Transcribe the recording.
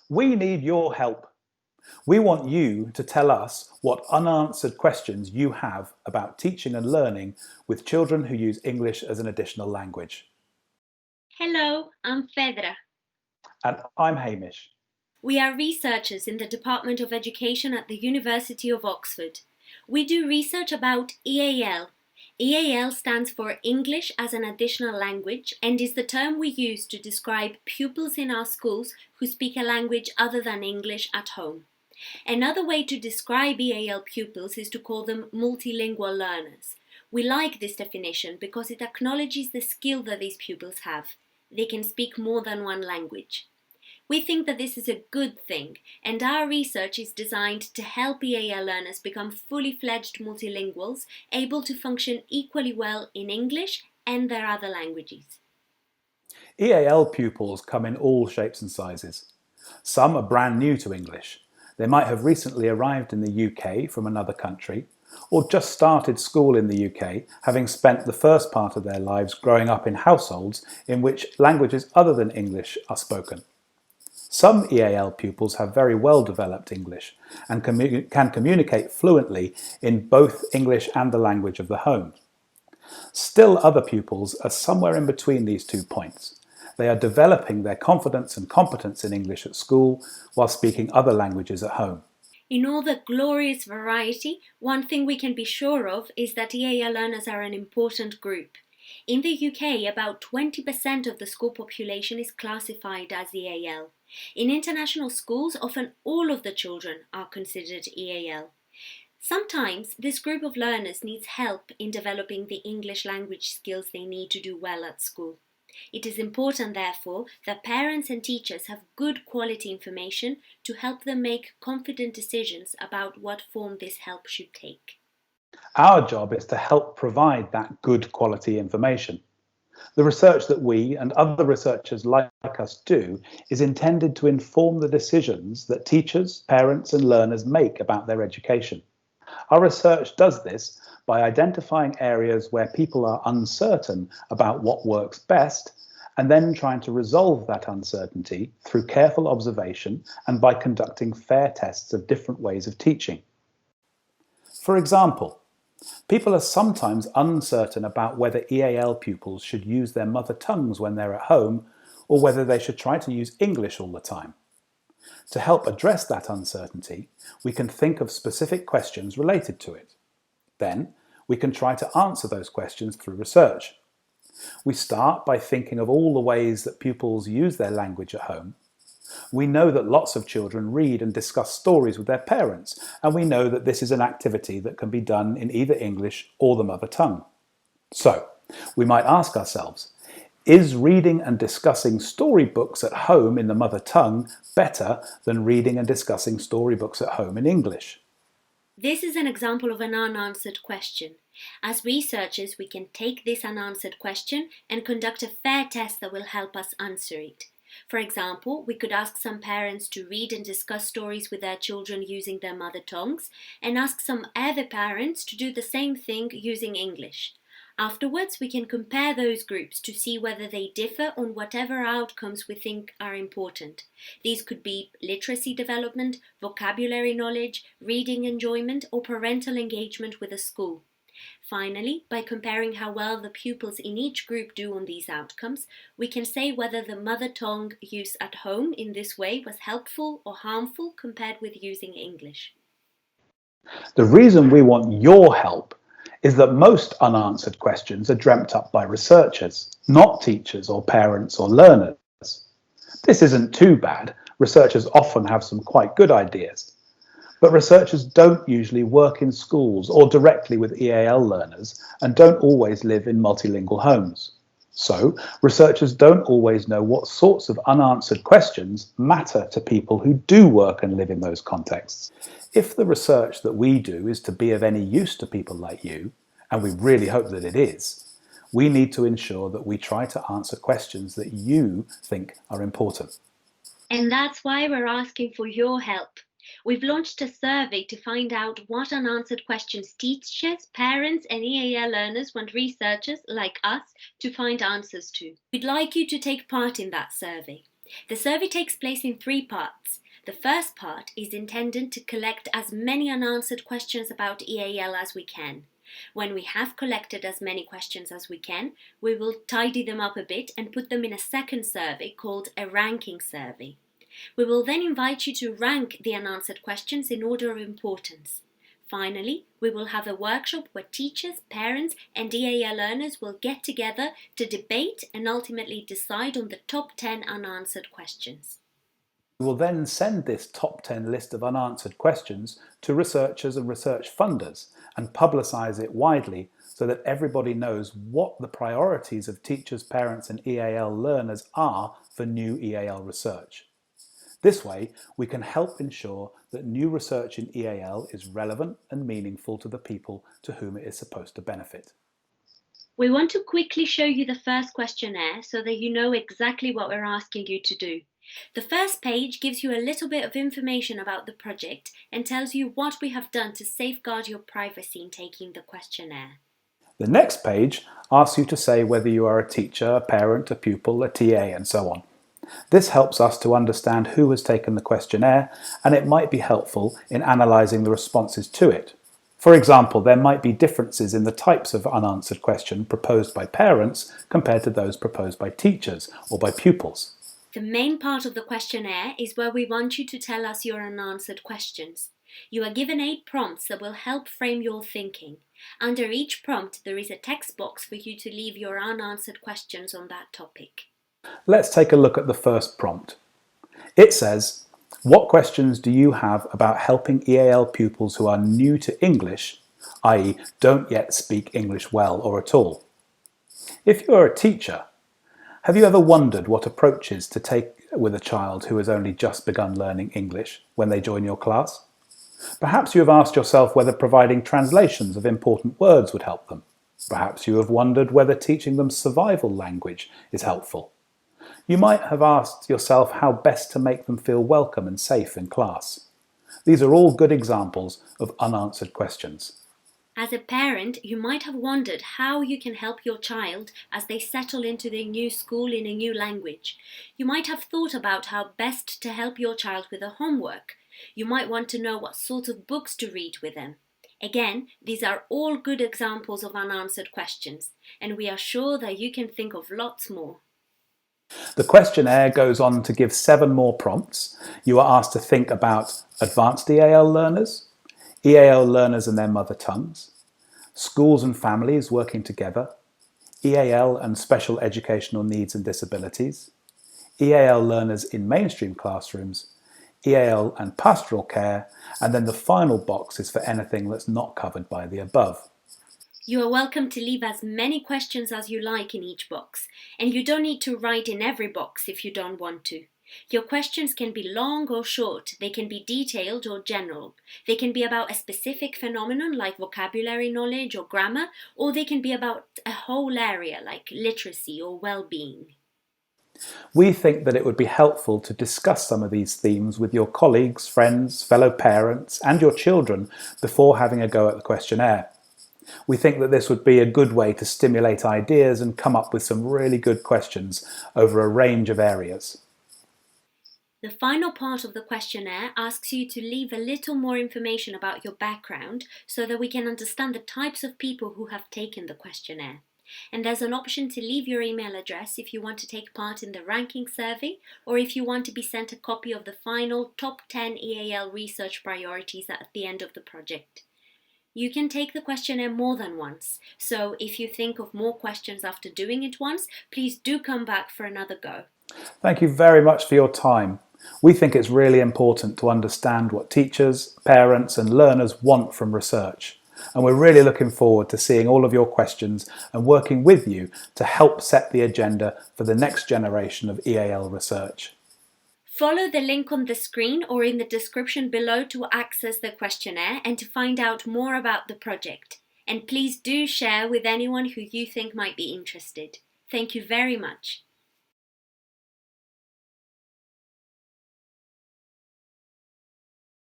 We need your help. We want you to tell us what unanswered questions you have about teaching and learning with children who use English as an additional language. Hello, I'm Fedra. And I'm Hamish. We are researchers in the Department of Education at the University of Oxford. We do research about EAL. EAL stands for English as an Additional Language and is the term we use to describe pupils in our schools who speak a language other than English at home. Another way to describe EAL pupils is to call them multilingual learners. We like this definition because it acknowledges the skill that these pupils have. They can speak more than one language. We think that this is a good thing, and our research is designed to help EAL learners become fully fledged multilinguals, able to function equally well in English and their other languages. EAL pupils come in all shapes and sizes. Some are brand new to English. They might have recently arrived in the UK from another country, or just started school in the UK, having spent the first part of their lives growing up in households in which languages other than English are spoken. Some EAL pupils have very well developed English and can communicate fluently in both English and the language of the home. Still other pupils are somewhere in between these 2 points. They are developing their confidence and competence in English at school while speaking other languages at home. In all the glorious variety, one thing we can be sure of is that EAL learners are an important group. In the UK, about 20% of the school population is classified as EAL. In international schools, often all of the children are considered EAL. Sometimes this group of learners needs help in developing the English language skills they need to do well at school. It is important, therefore, that parents and teachers have good quality information to help them make confident decisions about what form this help should take. Our job is to help provide that good quality information. The research that we and other researchers like us do is intended to inform the decisions that teachers, parents and learners make about their education. Our research does this by identifying areas where people are uncertain about what works best and then trying to resolve that uncertainty through careful observation and by conducting fair tests of different ways of teaching. For example, people are sometimes uncertain about whether EAL pupils should use their mother tongues when they're at home or whether they should try to use English all the time. To help address that uncertainty, we can think of specific questions related to it. Then, we can try to answer those questions through research. We start by thinking of all the ways that pupils use their language at home. We know that lots of children read and discuss stories with their parents, and we know that this is an activity that can be done in either English or the mother tongue. So, we might ask ourselves, is reading and discussing storybooks at home in the mother tongue better than reading and discussing storybooks at home in English? This is an example of an unanswered question. As researchers, we can take this unanswered question and conduct a fair test that will help us answer it. For example, we could ask some parents to read and discuss stories with their children using their mother tongues, and ask some other parents to do the same thing using English. Afterwards, we can compare those groups to see whether they differ on whatever outcomes we think are important. These could be literacy development, vocabulary knowledge, reading enjoyment, or parental engagement with a school. Finally, by comparing how well the pupils in each group do on these outcomes, we can say whether the mother tongue use at home in this way was helpful or harmful compared with using English. The reason we want your help is that most unanswered questions are dreamt up by researchers, not teachers or parents or learners. This isn't too bad. Researchers often have some quite good ideas. But researchers don't usually work in schools or directly with EAL learners and don't always live in multilingual homes. So, researchers don't always know what sorts of unanswered questions matter to people who do work and live in those contexts. If the research that we do is to be of any use to people like you, and we really hope that it is, we need to ensure that we try to answer questions that you think are important. And that's why we're asking for your help. We've launched a survey to find out what unanswered questions teachers, parents, and EAL learners want researchers like us to find answers to. We'd like you to take part in that survey. The survey takes place in 3 parts. The first part is intended to collect as many unanswered questions about EAL as we can. When we have collected as many questions as we can, we will tidy them up a bit and put them in a second survey called a ranking survey. We will then invite you to rank the unanswered questions in order of importance. Finally, we will have a workshop where teachers, parents and EAL learners will get together to debate and ultimately decide on the top 10 unanswered questions. We will then send this top 10 list of unanswered questions to researchers and research funders and publicise it widely so that everybody knows what the priorities of teachers, parents and EAL learners are for new EAL research. This way, we can help ensure that new research in EAL is relevant and meaningful to the people to whom it is supposed to benefit. We want to quickly show you the first questionnaire so that you know exactly what we're asking you to do. The first page gives you a little bit of information about the project and tells you what we have done to safeguard your privacy in taking the questionnaire. The next page asks you to say whether you are a teacher, a parent, a pupil, a TA, and so on. This helps us to understand who has taken the questionnaire, and it might be helpful in analysing the responses to it. For example, there might be differences in the types of unanswered questions proposed by parents compared to those proposed by teachers or by pupils. The main part of the questionnaire is where we want you to tell us your unanswered questions. You are given 8 prompts that will help frame your thinking. Under each prompt, there is a text box for you to leave your unanswered questions on that topic. Let's take a look at the first prompt. It says, what questions do you have about helping EAL pupils who are new to English, i.e. don't yet speak English well or at all? If you're a teacher, have you ever wondered what approaches to take with a child who has only just begun learning English when they join your class? Perhaps you have asked yourself whether providing translations of important words would help them. Perhaps you have wondered whether teaching them survival language is helpful. You might have asked yourself how best to make them feel welcome and safe in class. These are all good examples of unanswered questions. As a parent, you might have wondered how you can help your child as they settle into their new school in a new language. You might have thought about how best to help your child with their homework. You might want to know what sort of books to read with them. Again, these are all good examples of unanswered questions, and we are sure that you can think of lots more. The questionnaire goes on to give 7 more prompts. You are asked to think about advanced EAL learners, EAL learners and their mother tongues, schools and families working together, EAL and special educational needs and disabilities, EAL learners in mainstream classrooms, EAL and pastoral care, and then the final box is for anything that's not covered by the above. You are welcome to leave as many questions as you like in each box, and you don't need to write in every box if you don't want to. Your questions can be long or short, they can be detailed or general. They can be about a specific phenomenon like vocabulary knowledge or grammar, or they can be about a whole area like literacy or well-being. We think that it would be helpful to discuss some of these themes with your colleagues, friends, fellow parents and your children before having a go at the questionnaire. We think that this would be a good way to stimulate ideas and come up with some really good questions over a range of areas. The final part of the questionnaire asks you to leave a little more information about your background so that we can understand the types of people who have taken the questionnaire. And there's an option to leave your email address if you want to take part in the ranking survey or if you want to be sent a copy of the final top 10 EAL research priorities at the end of the project. You can take the questionnaire more than once, so if you think of more questions after doing it once, please do come back for another go. Thank you very much for your time. We think it's really important to understand what teachers, parents and learners want from research. And we're really looking forward to seeing all of your questions and working with you to help set the agenda for the next generation of EAL research. Follow the link on the screen or in the description below to access the questionnaire and to find out more about the project. And please do share with anyone who you think might be interested. Thank you very much.